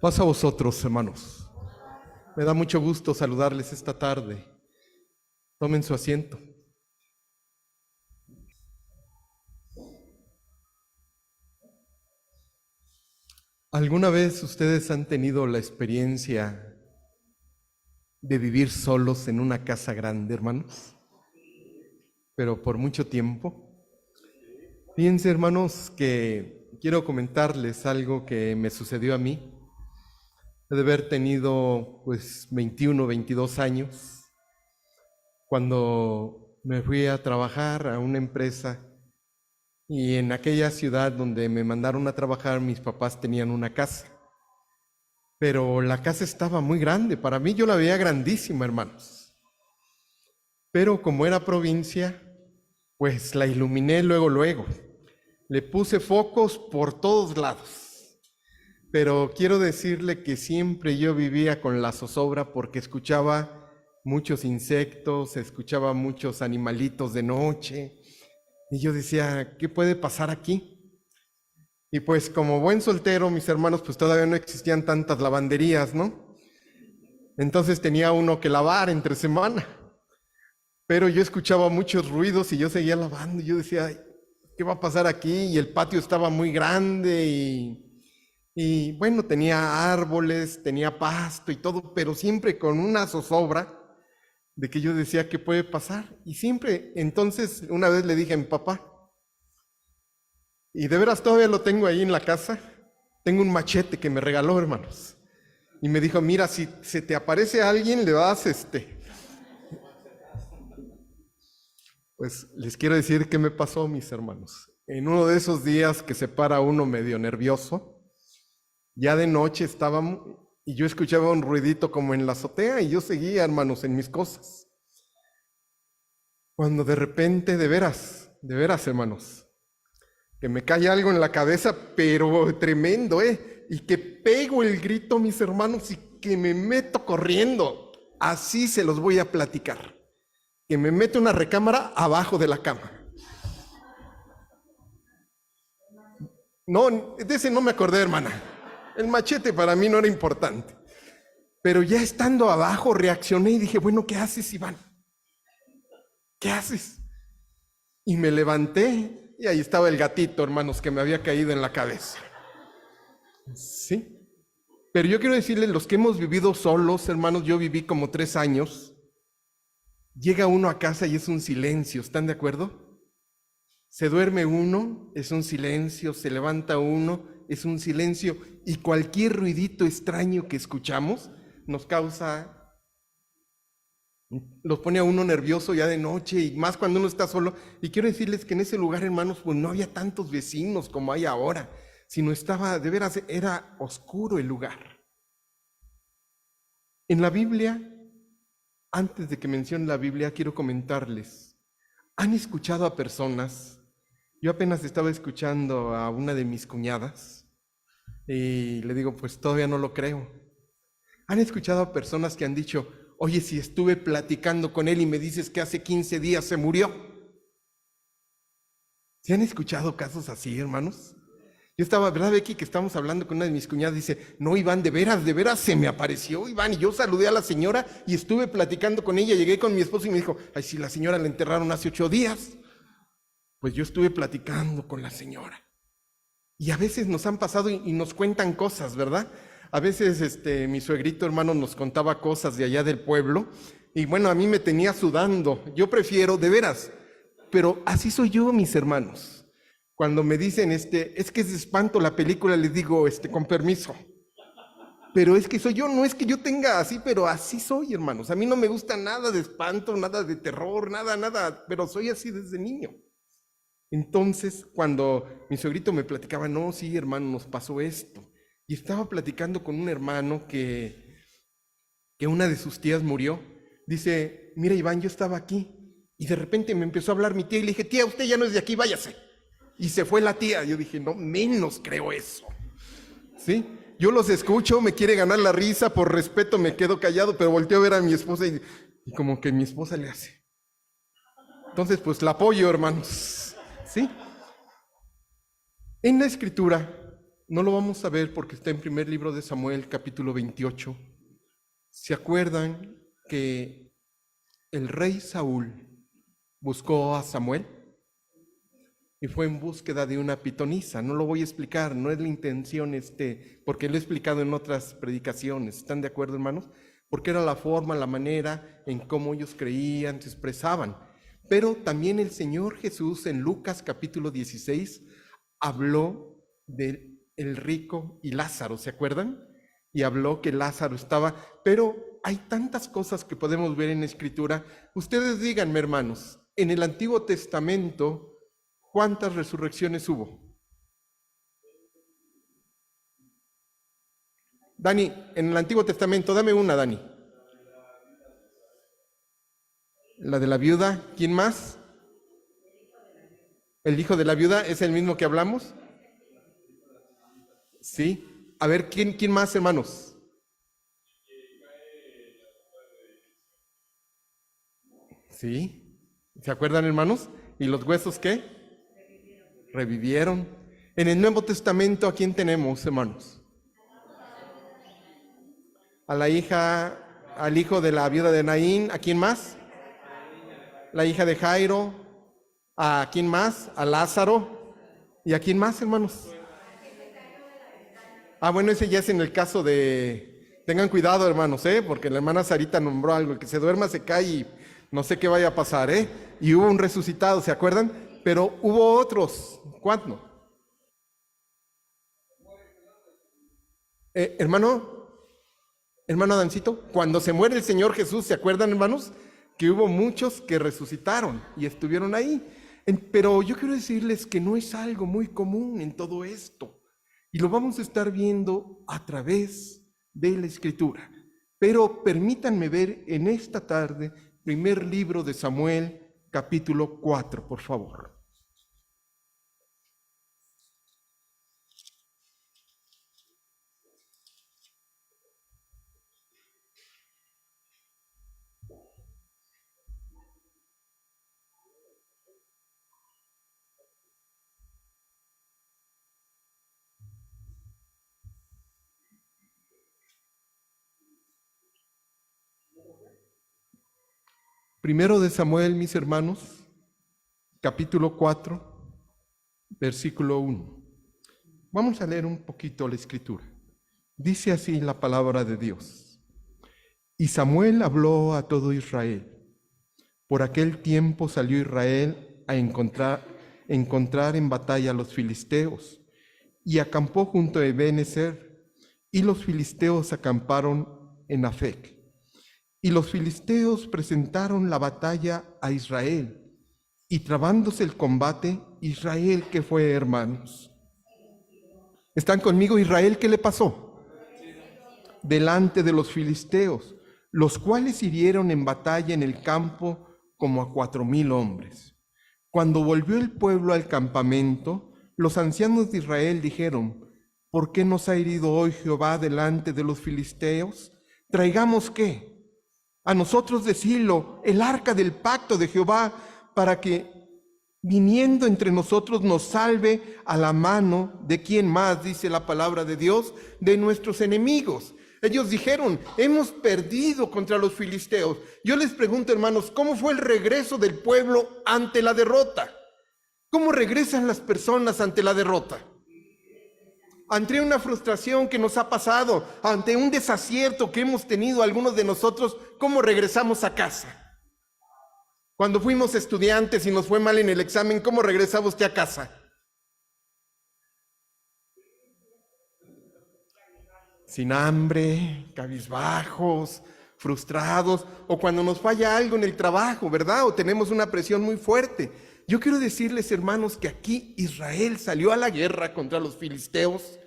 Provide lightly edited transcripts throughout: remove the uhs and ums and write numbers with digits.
Paz a vosotros, hermanos. Me da mucho gusto saludarles esta tarde. Tomen su asiento. ¿Alguna vez ustedes han tenido la experiencia de vivir solos en una casa grande, hermanos? Pero por mucho tiempo. Fíjense, hermanos, que quiero comentarles algo que me sucedió a mí. He de haber tenido, 21, 22 años, cuando me fui a trabajar a una empresa, y en aquella ciudad donde me mandaron a trabajar, mis papás tenían una casa. Pero la casa estaba muy grande, para mí yo la veía grandísima, hermanos. Pero como era provincia, pues la iluminé luego. Le puse focos por todos lados. Pero quiero decirle que siempre yo vivía con la zozobra porque escuchaba muchos insectos, escuchaba muchos animalitos de noche. Y yo decía, ¿qué puede pasar aquí? Y pues como buen soltero, mis hermanos, pues todavía no existían tantas lavanderías, ¿no? Entonces tenía uno que lavar entre semana. Pero yo escuchaba muchos ruidos y yo seguía lavando. Y yo decía, ¿qué va a pasar aquí? Y el patio estaba muy grande y bueno, tenía árboles, tenía pasto y todo, pero siempre con una zozobra de que yo decía, ¿qué puede pasar? Y siempre, entonces, una vez le dije a mi papá, y de veras todavía lo tengo ahí en la casa, tengo un machete que me regaló, hermanos. Y me dijo, mira, si se te aparece alguien, le das Pues les quiero decir qué me pasó, mis hermanos. En uno de esos días que se para uno medio nervioso, ya de noche estábamos y yo escuchaba un ruidito como en la azotea y yo seguía, hermanos, en mis cosas. Cuando de repente, de veras, hermanos, que me cae algo en la cabeza, pero tremendo, y que pego el grito, mis hermanos, y que me meto corriendo. Así se los voy a platicar. Que me meto una recámara abajo de la cama. No, de ese no me acordé, hermana. El machete para mí no era importante. Pero ya estando abajo reaccioné y dije, bueno, ¿qué haces, Iván? ¿Qué haces? Y me levanté y ahí estaba el gatito, hermanos, que me había caído en la cabeza. ¿Sí? Pero yo quiero decirles, los que hemos vivido solos, hermanos, yo viví como 3 años. Llega uno a casa y es un silencio, ¿están de acuerdo? Se duerme uno, es un silencio, se levanta uno, es un silencio, y cualquier ruidito extraño que escuchamos nos pone a uno nervioso ya de noche, y más cuando uno está solo. Y quiero decirles que en ese lugar, hermanos, pues no había tantos vecinos como hay ahora, sino estaba, de veras, era oscuro el lugar. En la Biblia, antes de que mencione la Biblia, quiero comentarles, ¿han escuchado a personas? Yo apenas estaba escuchando a una de mis cuñadas y le digo, pues todavía no lo creo. ¿Han escuchado a personas que han dicho, oye, si estuve platicando con él y me dices que hace 15 días se murió? ¿Se han escuchado casos así, hermanos? Yo estaba, ¿verdad, Becky? Que estamos hablando con una de mis cuñadas, dice, no, Iván, de veras se me apareció, Iván, y yo saludé a la señora y estuve platicando con ella, llegué con mi esposo y me dijo, ay, si la señora la enterraron hace 8 días. Pues yo estuve platicando con la señora. Y a veces nos han pasado y nos cuentan cosas, ¿verdad? A veces mi suegrito, hermano, nos contaba cosas de allá del pueblo, y bueno, a mí me tenía sudando. Yo prefiero, de veras, pero así soy yo, mis hermanos. Cuando me dicen, es que es de espanto la película, les digo, con permiso. Pero es que soy yo, no es que yo tenga así, pero así soy, hermanos. A mí no me gusta nada de espanto, nada de terror, nada, pero soy así desde niño. Entonces, cuando mi suegrito me platicaba, no, sí, hermano, nos pasó esto. Y estaba platicando con un hermano que una de sus tías murió. Dice, mira, Iván, yo estaba aquí. Y de repente me empezó a hablar mi tía y le dije, tía, usted ya no es de aquí, váyase. Y se fue la tía. Yo dije, no, menos creo eso. ¿Sí? Yo los escucho, me quiere ganar la risa, por respeto me quedo callado, pero volteo a ver a mi esposa y como que mi esposa le hace. Entonces, pues la apoyo, hermanos. ¿Sí? En la Escritura no lo vamos a ver porque está en primer libro de Samuel, capítulo 28. ¿Se acuerdan que el rey Saúl buscó a Samuel? Y fue en búsqueda de una pitonisa. No lo voy a explicar, no es la intención porque lo he explicado en otras predicaciones. ¿Están de acuerdo, hermanos? Porque era la forma, la manera en cómo ellos creían, se expresaban. Pero también el Señor Jesús en Lucas capítulo 16 habló del rico y Lázaro, ¿se acuerdan? Y habló que Lázaro estaba, pero hay tantas cosas que podemos ver en la Escritura. Ustedes díganme, hermanos, en el Antiguo Testamento, ¿cuántas resurrecciones hubo? Dani, en el Antiguo Testamento, dame una, Dani. La de la viuda, ¿quién más? ¿El hijo de la viuda es el mismo que hablamos? Sí. A ver, ¿quién más, hermanos? Sí. ¿Se acuerdan, hermanos? ¿Y los huesos qué? Revivieron. En el Nuevo Testamento, ¿a quién tenemos, hermanos? A la hija, al hijo de la viuda de Naín. ¿A quién más? La hija de Jairo. ¿A quién más? A Lázaro. ¿Y a quién más, hermanos? Bueno, ese ya es en el caso de... Tengan cuidado, hermanos, porque la hermana Sarita nombró algo. El que se duerma se cae y no sé qué vaya a pasar, Y hubo un resucitado, ¿se acuerdan? Pero hubo otros. ¿Cuántos? Hermano Adancito, cuando se muere el Señor Jesús, ¿se acuerdan, hermanos? Que hubo muchos que resucitaron y estuvieron ahí. Pero yo quiero decirles que no es algo muy común en todo esto. Y lo vamos a estar viendo a través de la Escritura. Pero permítanme ver en esta tarde, primer libro de Samuel, capítulo 4, por favor. Primero de Samuel, mis hermanos, capítulo 4, versículo 1. Vamos a leer un poquito la Escritura. Dice así la palabra de Dios. Y Samuel habló a todo Israel. Por aquel tiempo salió Israel a encontrar en batalla a los filisteos, y acampó junto a Ebenezer, y los filisteos acamparon en Afec. Y los filisteos presentaron la batalla a Israel, y trabándose el combate, Israel, ¿qué fue, hermanos? ¿Están conmigo? Israel, ¿qué le pasó? Delante de los filisteos, los cuales hirieron en batalla en el campo como a 4,000 hombres. Cuando volvió el pueblo al campamento, los ancianos de Israel dijeron: ¿por qué nos ha herido hoy Jehová delante de los filisteos? ¿Traigamos qué? A nosotros de Silo, el arca del pacto de Jehová, para que, viniendo entre nosotros, nos salve a la mano de quién más, dice la palabra de Dios, de nuestros enemigos. Ellos dijeron: hemos perdido contra los filisteos. Yo les pregunto, hermanos, ¿cómo fue el regreso del pueblo ante la derrota? ¿Cómo regresan las personas ante la derrota? Ante una frustración que nos ha pasado, ante un desacierto que hemos tenido algunos de nosotros, ¿cómo regresamos a casa? Cuando fuimos estudiantes y nos fue mal en el examen, ¿cómo regresaba usted a casa? Sin hambre, cabizbajos, frustrados, o cuando nos falla algo en el trabajo, ¿verdad? O tenemos una presión muy fuerte. Yo quiero decirles, hermanos, que aquí Israel salió a la guerra contra los filisteos.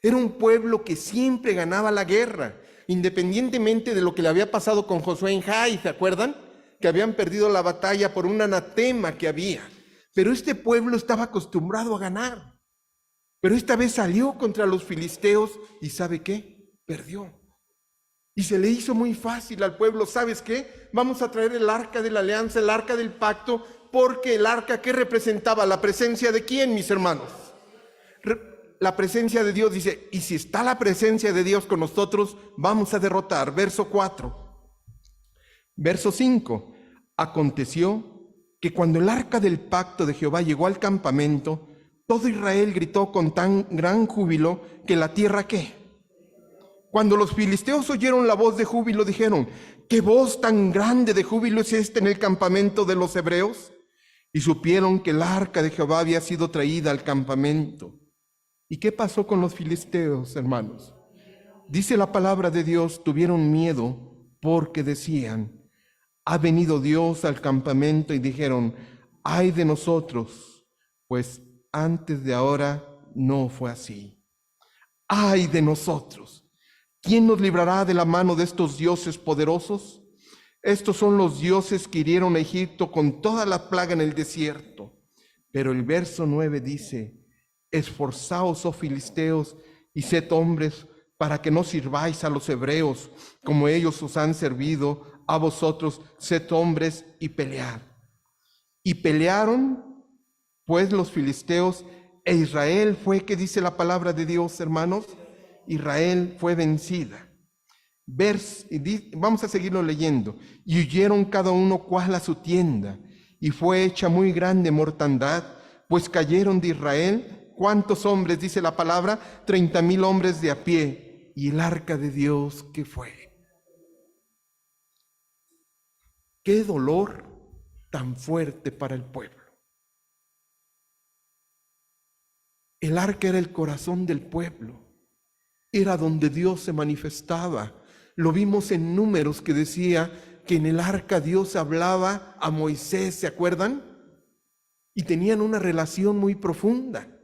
Era un pueblo que siempre ganaba la guerra, independientemente de lo que le había pasado con Josué en Jai, ¿se acuerdan? Que habían perdido la batalla por un anatema que había. Pero este pueblo estaba acostumbrado a ganar. Pero esta vez salió contra los filisteos y ¿sabe qué? Perdió. Y se le hizo muy fácil al pueblo. ¿Sabes qué? Vamos a traer el arca de la alianza, el arca del pacto, porque el arca, ¿qué representaba? ¿La presencia de quién, mis hermanos? la presencia de Dios, dice, y si está la presencia de Dios con nosotros, vamos a derrotar. Verso 4. Verso 5. Aconteció que cuando el arca del pacto de Jehová llegó al campamento, todo Israel gritó con tan gran júbilo que la tierra, ¿qué? Cuando los filisteos oyeron la voz de júbilo, dijeron, ¿qué voz tan grande de júbilo es esta en el campamento de los hebreos? Y supieron que el arca de Jehová había sido traída al campamento. ¿Y qué pasó con los filisteos, hermanos? Dice la palabra de Dios, tuvieron miedo porque decían, ha venido Dios al campamento, y dijeron, ay de nosotros, pues antes de ahora no fue así. Ay de nosotros, ¿quién nos librará de la mano de estos dioses poderosos? Estos son los dioses que hirieron a Egipto con toda la plaga en el desierto. Pero el verso 9 dice, esforzaos, oh filisteos, y sed hombres, para que no sirváis a los hebreos, como ellos os han servido a vosotros, sed hombres y pelead. Y pelearon, pues, los filisteos, e Israel fue, ¿qué dice la palabra de Dios, hermanos? Israel fue vencida. Vamos a seguirlo leyendo. Y huyeron cada uno cual a su tienda, y fue hecha muy grande mortandad, pues cayeron de Israel, ¿cuántos hombres? Dice la palabra, 30,000 hombres de a pie. Y el arca de Dios, ¿qué fue? Qué dolor tan fuerte para el pueblo. El arca era el corazón del pueblo. Era donde Dios se manifestaba. Lo vimos en Números, que decía que en el arca Dios hablaba a Moisés, ¿se acuerdan? Y tenían una relación muy profunda.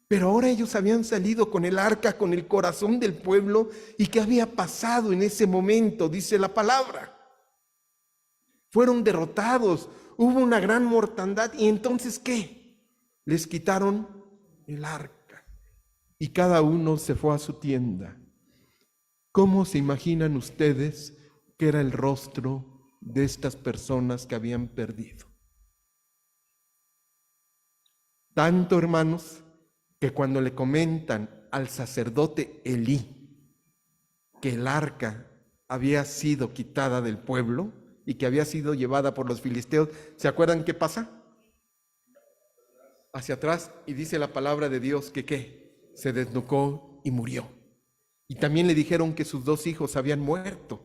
Pero ahora ellos habían salido con el arca, con el corazón del pueblo. ¿Y qué había pasado en ese momento? Dice la palabra. Fueron derrotados, hubo una gran mortandad. ¿Y entonces qué? Les quitaron el arca y cada uno se fue a su tienda. ¿Cómo se imaginan ustedes que era el rostro de estas personas que habían perdido? Tanto, hermanos, que cuando le comentan al sacerdote Elí que el arca había sido quitada del pueblo y que había sido llevada por los filisteos, ¿se acuerdan qué pasa? Hacia atrás, y dice la palabra de Dios que ¿qué? Se desnucó y murió. Y también le dijeron que sus 2 hijos habían muerto,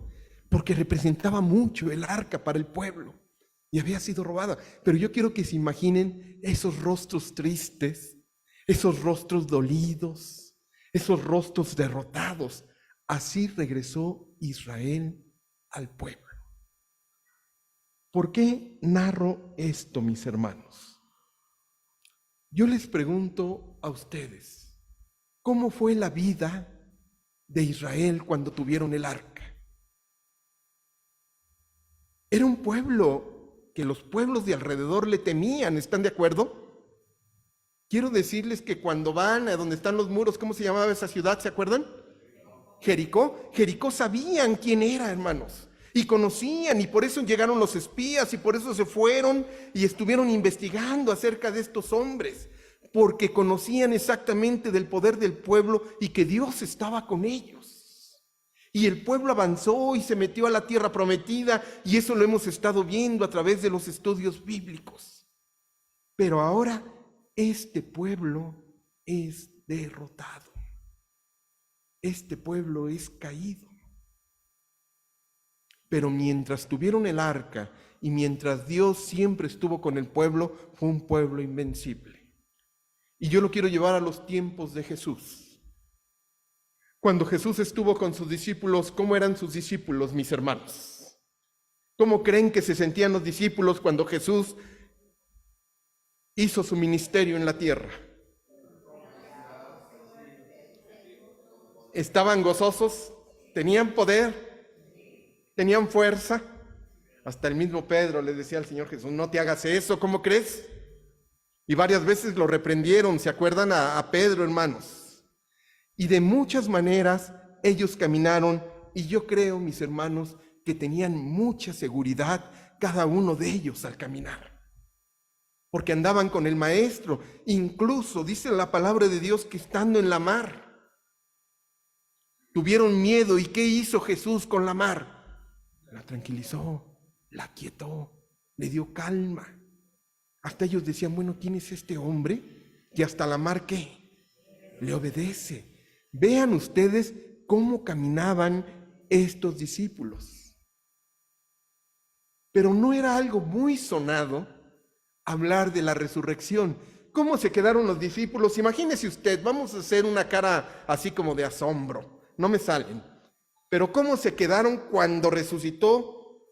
porque representaba mucho el arca para el pueblo y había sido robada. Pero yo quiero que se imaginen esos rostros tristes, esos rostros dolidos, esos rostros derrotados. Así regresó Israel al pueblo. ¿Por qué narro esto, mis hermanos? Yo les pregunto a ustedes, ¿cómo fue la vida de Israel cuando tuvieron el arca? Era un pueblo que los pueblos de alrededor le temían, ¿están de acuerdo? Quiero decirles que cuando van a donde están los muros, ¿cómo se llamaba esa ciudad? ¿Se acuerdan? Jericó. Jericó sabían quién era, hermanos, y conocían, y por eso llegaron los espías, y por eso se fueron y estuvieron investigando acerca de estos hombres, porque conocían exactamente del poder del pueblo y que Dios estaba con ellos. Y el pueblo avanzó y se metió a la tierra prometida, y eso lo hemos estado viendo a través de los estudios bíblicos. Pero ahora este pueblo es derrotado. Este pueblo es caído. Pero mientras tuvieron el arca y mientras Dios siempre estuvo con el pueblo, fue un pueblo invencible. Y yo lo quiero llevar a los tiempos de Jesús. Cuando Jesús estuvo con sus discípulos, ¿cómo eran sus discípulos, mis hermanos? ¿Cómo creen que se sentían los discípulos cuando Jesús hizo su ministerio en la tierra? ¿Estaban gozosos? ¿Tenían poder? ¿Tenían fuerza? Hasta el mismo Pedro le decía al Señor Jesús, no te hagas eso, ¿cómo crees? Y varias veces lo reprendieron, ¿se acuerdan a Pedro, hermanos? Y de muchas maneras ellos caminaron, y yo creo, mis hermanos, que tenían mucha seguridad cada uno de ellos al caminar. porque andaban con el maestro. Incluso dice la palabra de Dios que estando en la mar, tuvieron miedo. ¿Y qué hizo Jesús con la mar? La tranquilizó, la quietó, le dio calma. Hasta ellos decían, bueno, ¿quién es este hombre que hasta la mar ¿qué? Le obedece. Vean ustedes cómo caminaban estos discípulos. Pero no era algo muy sonado hablar de la resurrección. ¿Cómo se quedaron los discípulos? Imagínese usted, vamos a hacer una cara así como de asombro. No me salen. Pero ¿cómo se quedaron cuando resucitó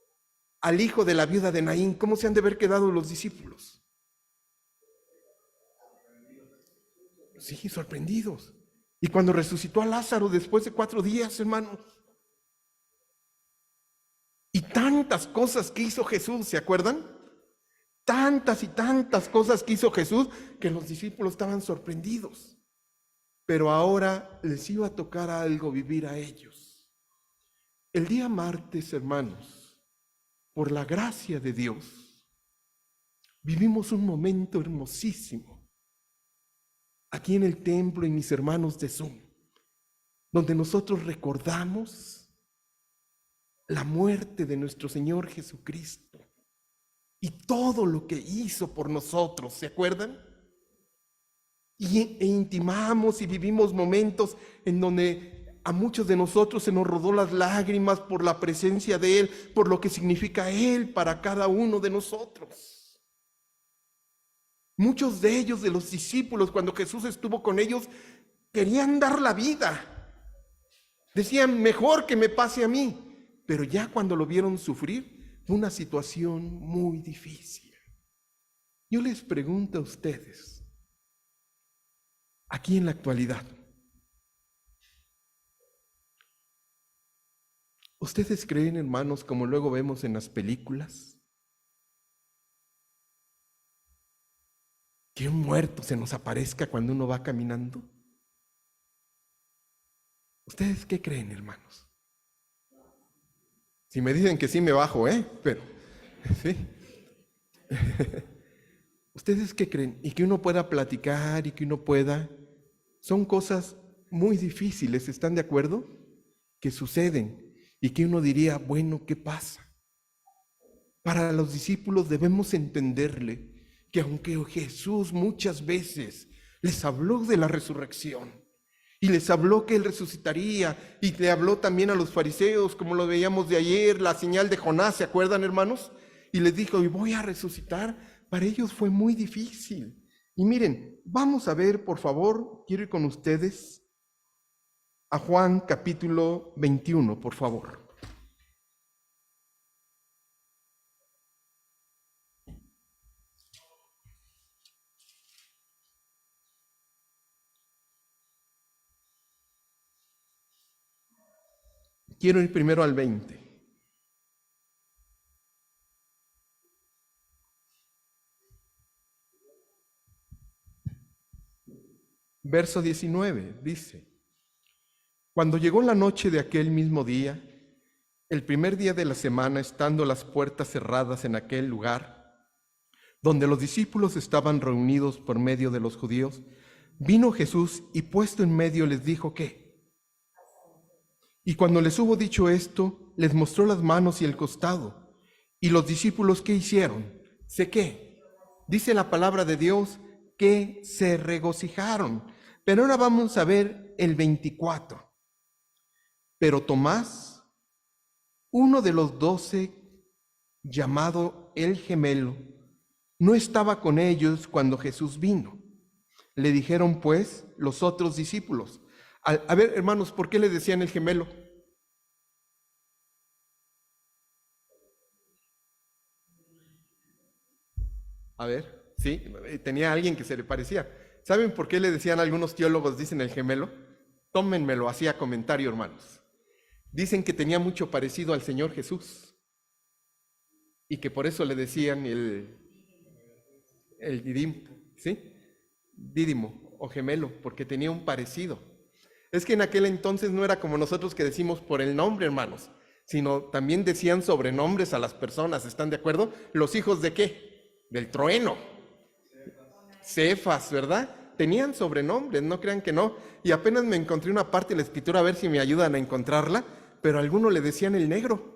al hijo de la viuda de Naín? ¿Cómo se han de haber quedado los discípulos? Sí, sorprendidos. Y cuando resucitó a Lázaro después de 4 días, hermanos. Y tantas cosas que hizo Jesús, ¿se acuerdan? Tantas y tantas cosas que hizo Jesús que los discípulos estaban sorprendidos. Pero ahora les iba a tocar algo vivir a ellos. El día martes, hermanos, por la gracia de Dios, vivimos un momento hermosísimo aquí en el templo y mis hermanos de Zoom, donde nosotros recordamos la muerte de nuestro Señor Jesucristo y todo lo que hizo por nosotros, ¿se acuerdan? E intimamos y vivimos momentos en donde a muchos de nosotros se nos rodó las lágrimas por la presencia de Él, por lo que significa Él para cada uno de nosotros. Muchos de ellos, de los discípulos, cuando Jesús estuvo con ellos, querían dar la vida. Decían, mejor que me pase a mí. Pero ya cuando lo vieron sufrir, fue una situación muy difícil. Yo les pregunto a ustedes, aquí en la actualidad, ¿ustedes creen, hermanos, como luego vemos en las películas, que un muerto se nos aparezca cuando uno va caminando? ¿Ustedes qué creen, hermanos? Si me dicen que sí, me bajo, pero, sí. ¿Ustedes qué creen? Y que uno pueda platicar y que uno pueda... Son cosas muy difíciles, ¿están de acuerdo? Que suceden y que uno diría, bueno, ¿qué pasa? Para los discípulos debemos entenderle que aunque Jesús muchas veces les habló de la resurrección y les habló que Él resucitaría y le habló también a los fariseos, como lo veíamos de ayer, la señal de Jonás, ¿se acuerdan, hermanos? Y les dijo, y voy a resucitar. Para ellos fue muy difícil. Y miren, vamos a ver, por favor, quiero ir con ustedes a Juan capítulo 21, por favor. Quiero ir primero al 20. Verso 19 dice, cuando llegó la noche de aquel mismo día, el primer día de la semana, estando las puertas cerradas en aquel lugar, donde los discípulos estaban reunidos por medio de los judíos, vino Jesús y puesto en medio les dijo, ¿qué? Y cuando les hubo dicho esto, les mostró las manos y el costado. ¿Y los discípulos qué hicieron? ¿Sé qué? Dice la palabra de Dios que se regocijaron. Pero ahora vamos a ver el 24. Pero Tomás, uno de los 12, llamado el gemelo, no estaba con ellos cuando Jesús vino. Le dijeron pues los otros discípulos. A ver, hermanos, ¿por qué le decían el gemelo? A ver, sí, tenía alguien que se le parecía. ¿Saben por qué le decían algunos teólogos, dicen el gemelo? Tómenmelo así a comentario, hermanos. Dicen que tenía mucho parecido al Señor Jesús y que por eso le decían el Didim, ¿sí? Dídimo o gemelo, porque tenía un parecido. Es que en aquel entonces no era como nosotros que decimos por el nombre, hermanos, sino también decían sobrenombres a las personas, ¿están de acuerdo? ¿Los hijos de qué? Del trueno. Cefas, ¿verdad? Tenían sobrenombres, no crean que no. Y apenas me encontré una parte de la escritura, a ver si me ayudan a encontrarla, pero a alguno le decían el negro,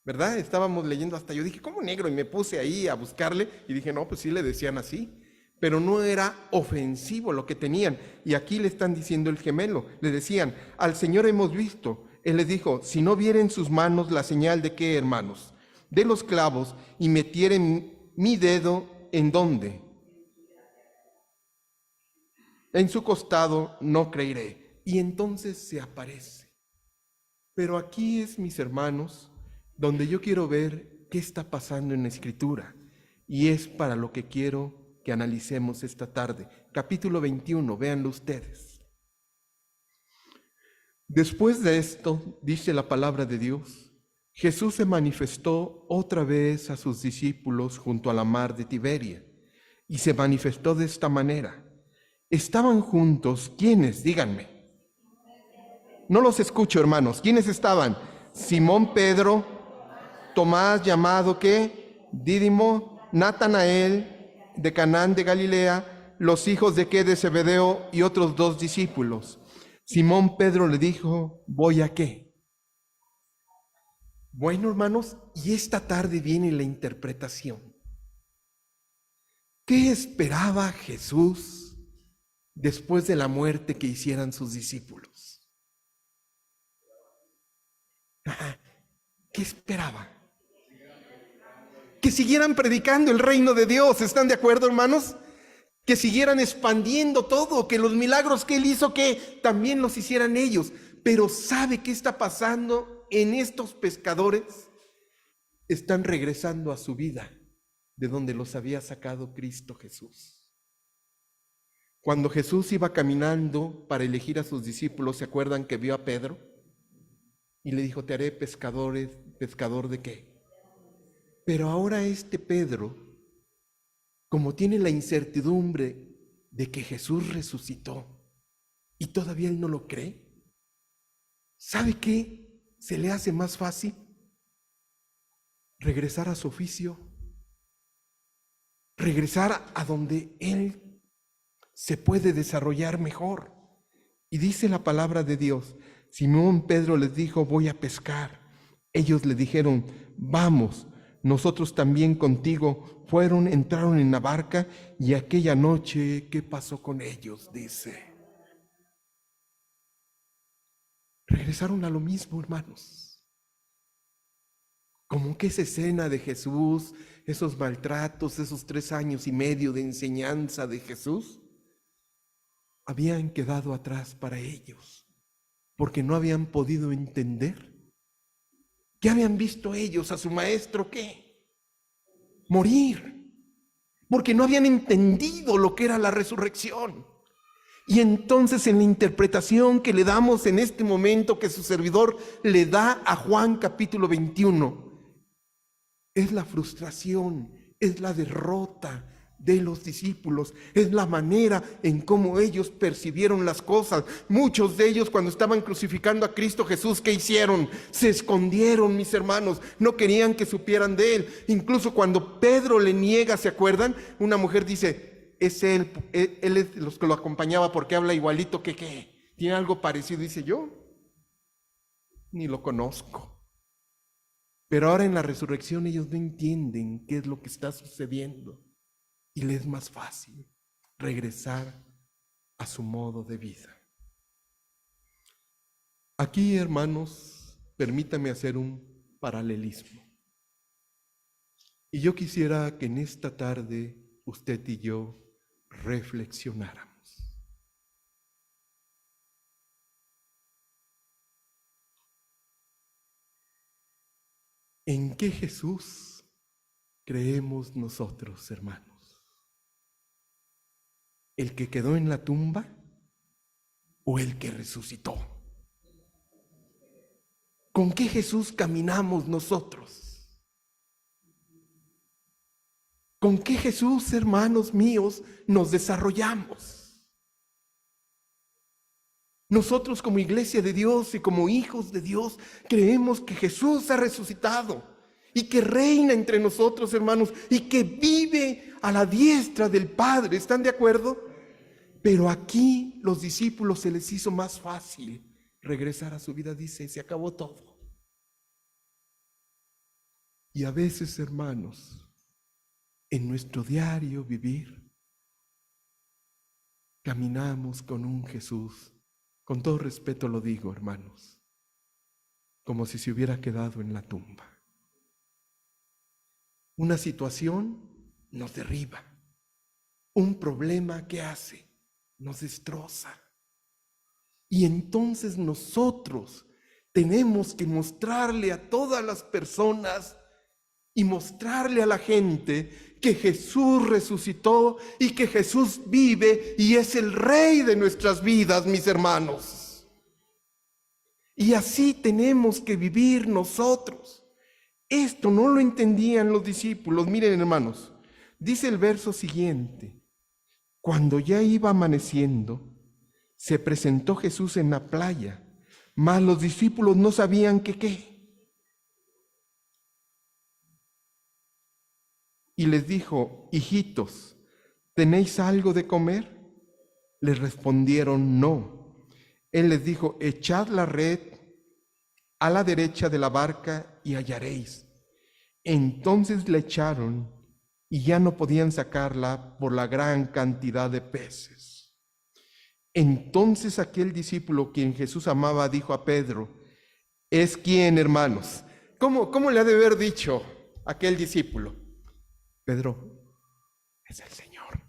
¿verdad? Estábamos leyendo hasta yo dije, ¿cómo negro? Y me puse ahí a buscarle y dije, no, pues sí le decían así, pero no era ofensivo lo que tenían. Y aquí le están diciendo el gemelo, le decían, al Señor hemos visto. Él les dijo, si no viera en sus manos la señal de qué, hermanos, de los clavos, y metieren mi dedo, ¿en dónde? En su costado, no creeré. Y entonces se aparece. Pero aquí es, mis hermanos, donde yo quiero ver qué está pasando en la Escritura. Y es para lo que quiero que analicemos esta tarde. Capítulo 21, véanlo ustedes. Después de esto, dice la palabra de Dios, Jesús se manifestó otra vez a sus discípulos junto a la mar de Tiberia. Y se manifestó de esta manera. Estaban juntos, ¿quiénes? Díganme. No los escucho, hermanos. ¿Quiénes estaban? Simón Pedro, Tomás llamado ¿qué? Dídimo, Natanael de Canaán de Galilea, los hijos de ¿qué? De Zebedeo y otros 2 discípulos. Simón Pedro le dijo, ¿voy a qué? Bueno, hermanos, y esta tarde viene la interpretación. ¿Qué esperaba Jesús después de la muerte que hicieran sus discípulos? ¿Qué esperaba? Que siguieran predicando el reino de Dios, ¿están de acuerdo, hermanos? Que siguieran expandiendo todo, que los milagros que Él hizo, que también los hicieran ellos. Pero ¿sabe qué está pasando en estos pescadores? Están regresando a su vida, de donde los había sacado Cristo Jesús. Cuando Jesús iba caminando para elegir a sus discípulos, ¿se acuerdan que vio a Pedro? Y le dijo, te haré pescador ¿de qué? Pero ahora este Pedro, como tiene la incertidumbre de que Jesús resucitó y todavía él no lo cree, ¿sabe qué se le hace más fácil? Regresar a su oficio, regresar a donde él se puede desarrollar mejor. Y dice la palabra de Dios, Simón Pedro les dijo, voy a pescar. Ellos le dijeron, vamos, nosotros también contigo. Entraron en la barca y aquella noche, ¿qué pasó con ellos? Dice. Regresaron a lo mismo, hermanos. Como que esa escena de Jesús, esos maltratos, esos 3 años y medio de enseñanza de Jesús, habían quedado atrás para ellos, porque no habían podido entender. ¿Qué habían visto ellos a su maestro? ¿Qué? Morir, porque no habían entendido lo que era la resurrección. Y entonces en la interpretación que le damos en este momento que su servidor le da a Juan capítulo 21, es la frustración, es la derrota de los discípulos, es la manera en cómo ellos percibieron las cosas. Muchos de ellos cuando estaban crucificando a Cristo Jesús, ¿qué hicieron? Se escondieron, mis hermanos, no querían que supieran de Él. Incluso cuando Pedro le niega, ¿se acuerdan? Una mujer dice, es él es los que lo acompañaba porque habla igualito que ¿qué? Tiene algo parecido, dice yo, ni lo conozco. Pero ahora en la resurrección ellos no entienden qué es lo que está sucediendo. Y les es más fácil regresar a su modo de vida. Aquí, hermanos, permítame hacer un paralelismo. Y yo quisiera que en esta tarde usted y yo reflexionáramos. ¿En qué Jesús creemos nosotros, hermanos? ¿El que quedó en la tumba o el que resucitó? ¿Con qué Jesús caminamos nosotros? ¿Con qué Jesús, hermanos míos, nos desarrollamos? Nosotros como iglesia de Dios y como hijos de Dios creemos que Jesús ha resucitado y que reina entre nosotros, hermanos, y que vive a la diestra del Padre. ¿Están de acuerdo? Pero aquí los discípulos se les hizo más fácil regresar a su vida. Dice, se acabó todo. Y a veces, hermanos, en nuestro diario vivir, caminamos con un Jesús, con todo respeto lo digo, hermanos, como si se hubiera quedado en la tumba. Una situación nos derriba. Un problema, ¿qué hace? Nos destroza. Y entonces nosotros tenemos que mostrarle a todas las personas y mostrarle a la gente que Jesús resucitó y que Jesús vive y es el Rey de nuestras vidas, mis hermanos. Y así tenemos que vivir nosotros. Esto no lo entendían los discípulos. Miren, hermanos, dice el verso siguiente: cuando ya iba amaneciendo, se presentó Jesús en la playa, mas los discípulos no sabían que qué. Y les dijo: hijitos, ¿tenéis algo de comer? Les respondieron: no. Él les dijo: echad la red a la derecha de la barca y hallaréis. Entonces la echaron y ya no podían sacarla por la gran cantidad de peces. Entonces aquel discípulo quien Jesús amaba dijo a Pedro: ¿es quién, hermanos? ¿Cómo le ha de haber dicho aquel discípulo? Pedro, es el Señor.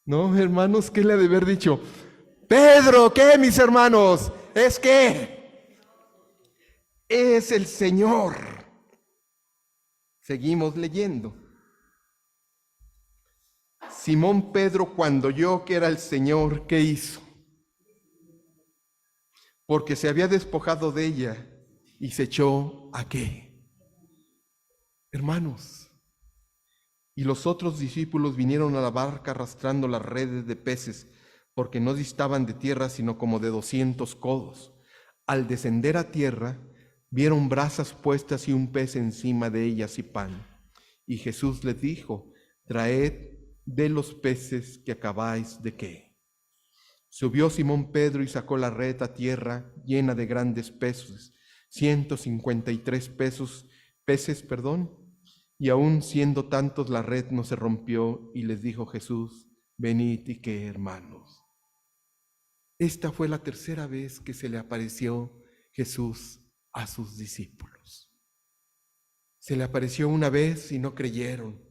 No, hermanos, ¿qué le ha de haber dicho? Pedro, ¿qué, mis hermanos? ¿Es qué? Es el Señor. Seguimos leyendo. Simón Pedro, cuando oyó que era el Señor, ¿qué hizo? Porque se había despojado de ella y se echó ¿a qué? Hermanos, y los otros discípulos vinieron a la barca arrastrando las redes de peces, porque no distaban de tierra sino como de 200 codos. Al descender a tierra, vieron brasas puestas y un pez encima de ellas y pan. Y Jesús les dijo: traed de los peces que acabáis de ¿qué? Subió Simón Pedro y sacó la red a tierra llena de grandes peces, 153 peces, y aún siendo tantos la red no se rompió. Y les dijo Jesús: venid y ¿qué, hermanos? Esta fue la tercera vez que se le apareció Jesús a sus discípulos. Se le apareció una vez y no creyeron.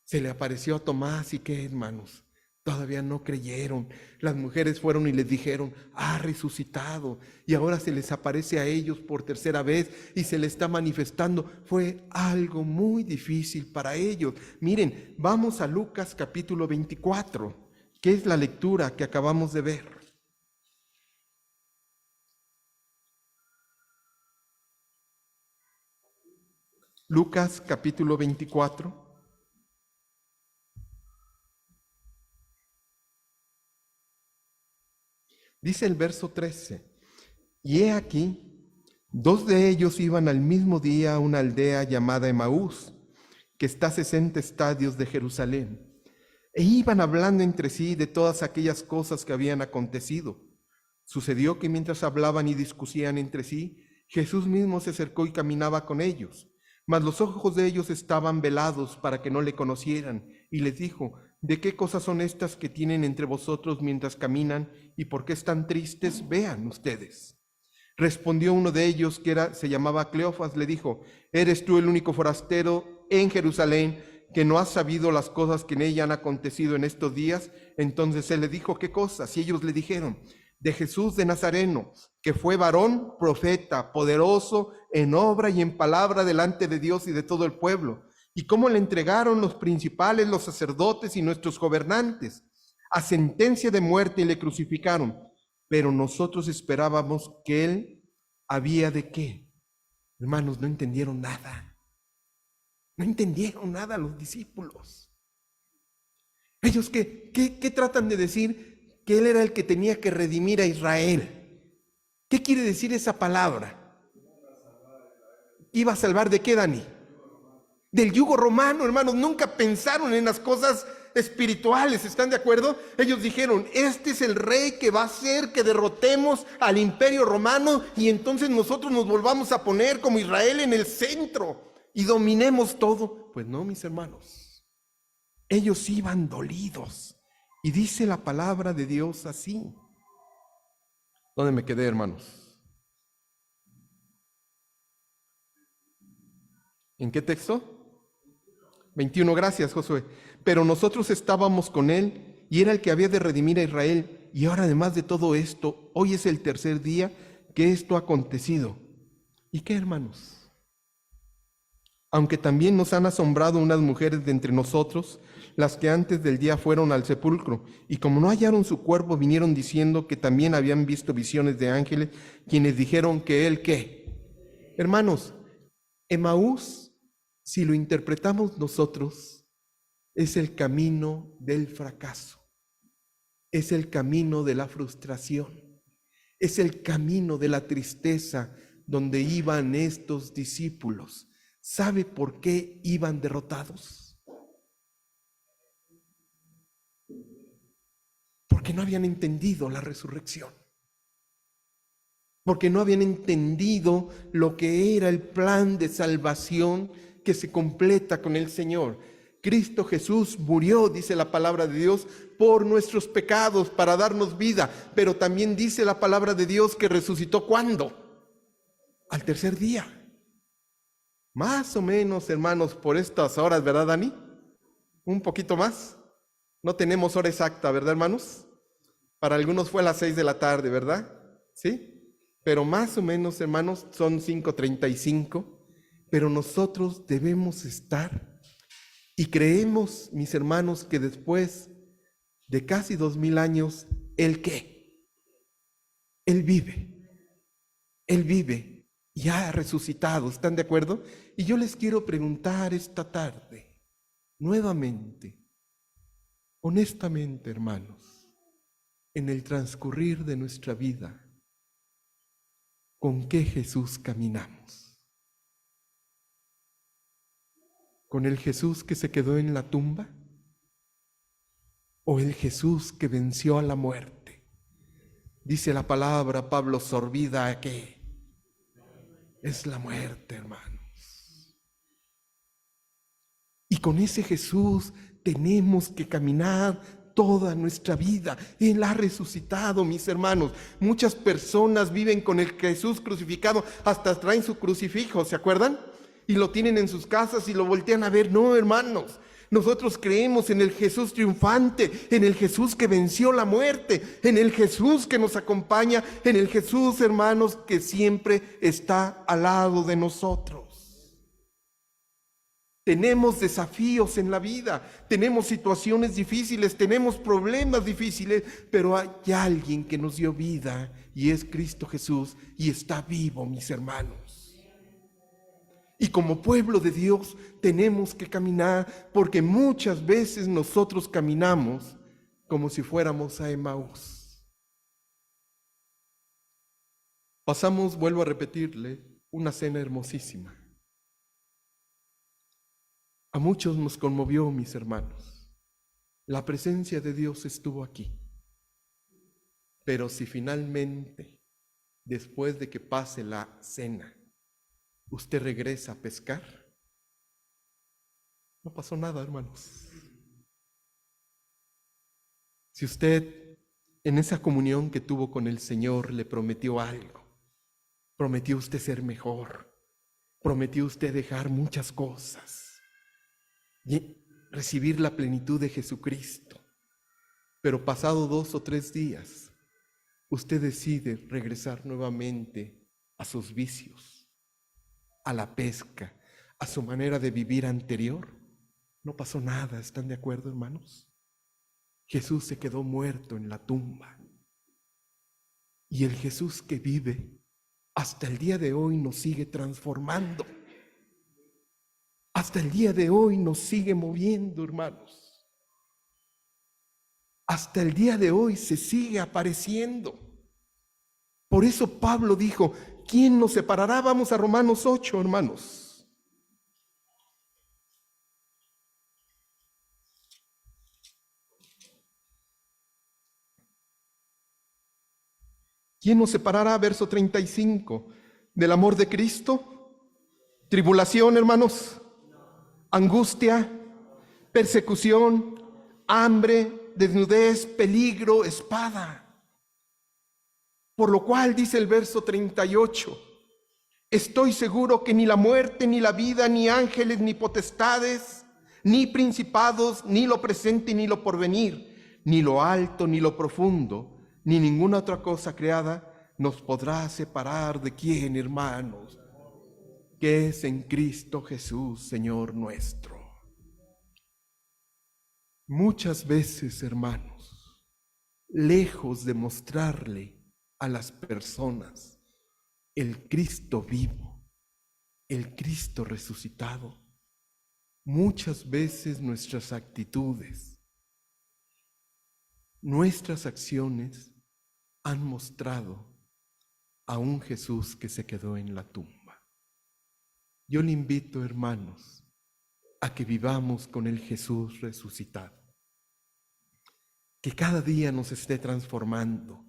Se le apareció a Tomás y ¿qué, hermanos? Todavía no creyeron. Las mujeres fueron y les dijeron: ha resucitado. Y ahora se les aparece a ellos por tercera vez y se le está manifestando. Fue algo muy difícil para ellos. Miren, vamos a Lucas capítulo 24, que es la lectura que acabamos de ver. Lucas capítulo 24. Dice el verso 13: y he aquí, 2 de ellos iban al mismo día a una aldea llamada Emaús, que está a 60 estadios de Jerusalén, e iban hablando entre sí de todas aquellas cosas que habían acontecido. Sucedió que mientras hablaban y discutían entre sí, Jesús mismo se acercó y caminaba con ellos, mas los ojos de ellos estaban velados para que no le conocieran, y les dijo: ¿de qué cosas son estas que tienen entre vosotros mientras caminan, y por qué están tristes? Vean ustedes. Respondió uno de ellos, que se llamaba Cleofas, le dijo: ¿eres tú el único forastero en Jerusalén que no has sabido las cosas que en ella han acontecido en estos días? Entonces él le dijo: ¿qué cosas? Y ellos le dijeron: de Jesús de Nazareno, que fue varón, profeta, poderoso en obra y en palabra delante de Dios y de todo el pueblo, y cómo le entregaron los principales, los sacerdotes y nuestros gobernantes a sentencia de muerte y le crucificaron. Pero nosotros esperábamos que él había de ¿qué? Hermanos, no entendieron nada. No entendieron nada los discípulos. Ellos ¿qué tratan de decir? Que él era el que tenía que redimir a Israel. ¿Qué quiere decir esa palabra? ¿Iba a salvar de qué, Dani? del yugo romano, hermanos. Nunca pensaron en las cosas espirituales, ¿están de acuerdo? Ellos dijeron, este es el rey que va a hacer que derrotemos al imperio romano y entonces nosotros nos volvamos a poner como Israel en el centro y dominemos todo. Pues no, mis hermanos, ellos iban dolidos. Y dice la palabra de Dios así. ¿Dónde me quedé, hermanos? ¿En qué texto? 21, gracias, Josué. Pero nosotros estábamos con él y era el que había de redimir a Israel. Y ahora, además de todo esto, hoy es el tercer día que esto ha acontecido. ¿Y qué, hermanos? Aunque también nos han asombrado unas mujeres de entre nosotros, las que antes del día fueron al sepulcro, y como no hallaron su cuerpo, vinieron diciendo que también habían visto visiones de ángeles, quienes dijeron que él, ¿qué? Hermanos, Emaús, si lo interpretamos nosotros, es el camino del fracaso, es el camino de la frustración, es el camino de la tristeza donde iban estos discípulos. ¿Sabe por qué iban derrotados? Porque no habían entendido la resurrección. Porque no habían entendido lo que era el plan de salvación que se completa con el Señor. Cristo Jesús murió, dice la palabra de Dios, por nuestros pecados para darnos vida. Pero también dice la palabra de Dios que resucitó, ¿cuándo? Al tercer día. Más o menos, hermanos, por estas horas, ¿verdad, Dani? Un poquito más. No tenemos hora exacta, ¿verdad, hermanos? Para algunos fue a las 6 de la tarde, ¿verdad? ¿Sí? Pero más o menos, hermanos, son 5:35. Pero nosotros debemos estar, y creemos, mis hermanos, que después de casi 2000 años, ¿Él qué? Él vive. Él vive. Y ha resucitado, ¿están de acuerdo? Y yo les quiero preguntar esta tarde, nuevamente, honestamente, hermanos, en el transcurrir de nuestra vida, ¿con qué Jesús caminamos? ¿Con el Jesús que se quedó en la tumba? ¿O el Jesús que venció a la muerte? Dice la palabra, Pablo Sorbida, que es la muerte, hermanos. Y con ese Jesús tenemos que caminar toda nuestra vida. Él ha resucitado, mis hermanos. Muchas personas viven con el Jesús crucificado, hasta traen su crucifijo, ¿se acuerdan? Y lo tienen en sus casas y lo voltean a ver. No, hermanos. Nosotros creemos en el Jesús triunfante, en el Jesús que venció la muerte, en el Jesús que nos acompaña, en el Jesús, hermanos, que siempre está al lado de nosotros. Tenemos desafíos en la vida, tenemos situaciones difíciles, tenemos problemas difíciles, pero hay alguien que nos dio vida y es Cristo Jesús y está vivo, mis hermanos. Y como pueblo de Dios tenemos que caminar, porque muchas veces nosotros caminamos como si fuéramos a Emaús. Pasamos, vuelvo a repetirle, una cena hermosísima. A muchos nos conmovió, mis hermanos. La presencia de Dios estuvo aquí. Pero si finalmente, después de que pase la cena, usted regresa a pescar, no pasó nada, hermanos. Si usted en esa comunión que tuvo con el Señor le prometió algo, prometió usted ser mejor, prometió usted dejar muchas cosas y recibir la plenitud de Jesucristo, pero pasado 2 o 3 días, usted decide regresar nuevamente a sus vicios, a la pesca, a su manera de vivir anterior, no pasó nada. ¿Están de acuerdo, hermanos? Jesús se quedó muerto en la tumba. Y el Jesús que vive hasta el día de hoy nos sigue transformando. Hasta el día de hoy nos sigue moviendo, hermanos. Hasta el día de hoy se sigue apareciendo. Por eso Pablo dijo, ¿quién nos separará? Vamos a Romanos 8, hermanos. ¿Quién nos separará, verso 35, del amor de Cristo? ¿Tribulación, hermanos? ¿Angustia? ¿Persecución? ¿Hambre? ¿Desnudez? ¿Peligro? ¿Espada? Por lo cual dice el verso 38, estoy seguro que ni la muerte, ni la vida, ni ángeles, ni potestades, ni principados, ni lo presente, ni lo porvenir, ni lo alto, ni lo profundo, ni ninguna otra cosa creada nos podrá separar de quién, hermanos, que es en Cristo Jesús, Señor nuestro. Muchas veces, hermanos, lejos de mostrarle a las personas el Cristo vivo, el Cristo resucitado, muchas veces nuestras actitudes, nuestras acciones han mostrado a un Jesús que se quedó en la tumba. Yo le invito, hermanos, a que vivamos con el Jesús resucitado, que cada día nos esté transformando.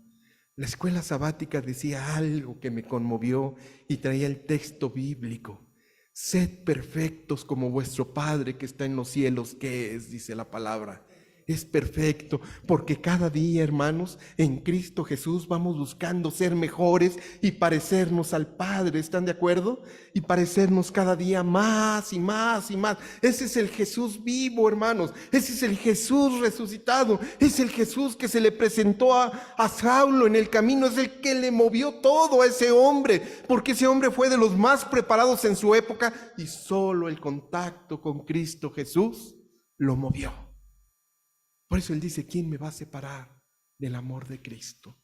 La escuela sabática decía algo que me conmovió y traía el texto bíblico. Sed perfectos como vuestro Padre que está en los cielos, que es, dice la palabra. Es perfecto, porque cada día, hermanos, en Cristo Jesús vamos buscando ser mejores y parecernos al Padre, ¿están de acuerdo? Y parecernos cada día más y más y más. Ese es el Jesús vivo, hermanos. Ese es el Jesús resucitado. Es el Jesús que se le presentó a Saulo en el camino. Es el que le movió todo a ese hombre, porque ese hombre fue de los más preparados en su época y solo el contacto con Cristo Jesús lo movió. Por eso él dice, ¿quién me va a separar del amor de Cristo?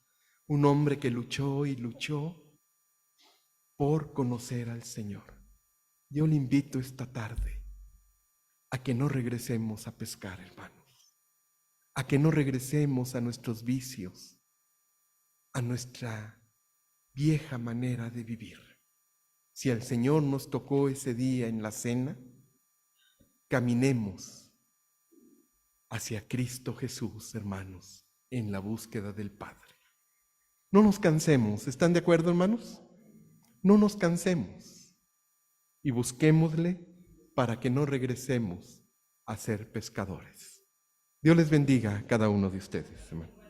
Un hombre que luchó y luchó por conocer al Señor. Yo le invito esta tarde a que no regresemos a pescar, hermanos. A que no regresemos a nuestros vicios, a nuestra vieja manera de vivir. Si el Señor nos tocó ese día en la cena, caminemos hacia Cristo Jesús, hermanos, en la búsqueda del Padre. No nos cansemos, ¿están de acuerdo, hermanos? No nos cansemos y busquémosle para que no regresemos a ser pescadores. Dios les bendiga a cada uno de ustedes, hermanos.